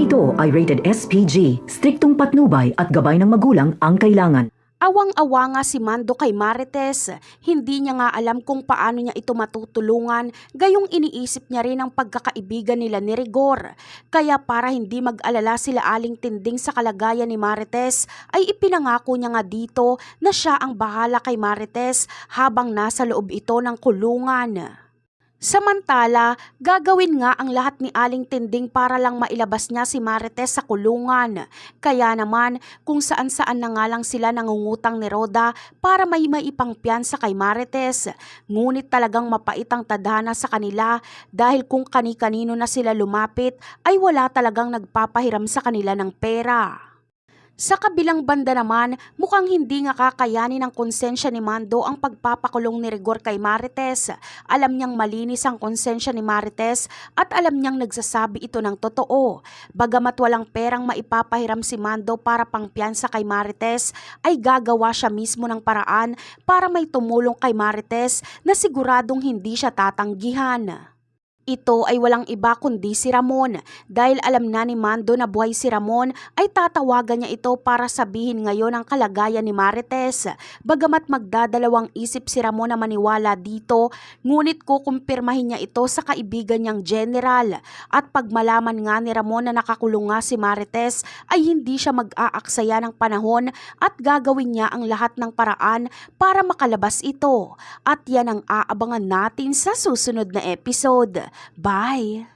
ito ay rated SPG, striktong patnubay at gabay ng magulang ang kailangan. Awang-awa nga si Mando kay Marites, hindi niya nga alam kung paano niya ito matutulungan, gayong iniisip niya rin ang pagkakaibigan nila ni Rigor. Kaya para hindi mag-alala sila Aling Tinding sa kalagayan ni Marites, ay ipinangako niya nga dito na siya ang bahala kay Marites habang nasa loob ito ng kulungan. Samantala, gagawin nga ang lahat ni Aling Tinding para lang mailabas niya si Marites sa kulungan. Kaya naman, kung saan-saan na nga lang sila nangungutang ni Roda para may maipangpiyansa kay Marites. Ngunit talagang mapait ang tadhana sa kanila dahil kung kani-kanino na sila lumapit ay wala talagang nagpapahiram sa kanila ng pera. Sa kabilang banda naman, mukhang hindi nga kakayanin ng konsensya ni Mando ang pagpapakulong ni Rigor kay Marites. Alam niyang malinis ang konsensya ni Marites at alam niyang nagsasabi ito ng totoo. Bagamat walang perang maipapahiram si Mando para pangpiyansa kay Marites, ay gagawa siya mismo ng paraan para may tumulong kay Marites na siguradong hindi siya tatanggihan. Ito ay walang iba kundi si Ramon dahil alam na ni Mando na buhay si Ramon ay tatawagan niya ito para sabihin ngayon ang kalagayan ni Marites. Bagamat magdadalawang isip si Ramon na maniwala dito, ngunit kukumpirmahin niya ito sa kaibigan niyang general. At pag malaman nga ni Ramon na nakakulong nga si Marites ay hindi siya mag-aaksaya ng panahon at gagawin niya ang lahat ng paraan para makalabas ito. At yan ang aabangan natin sa susunod na episode. Bye!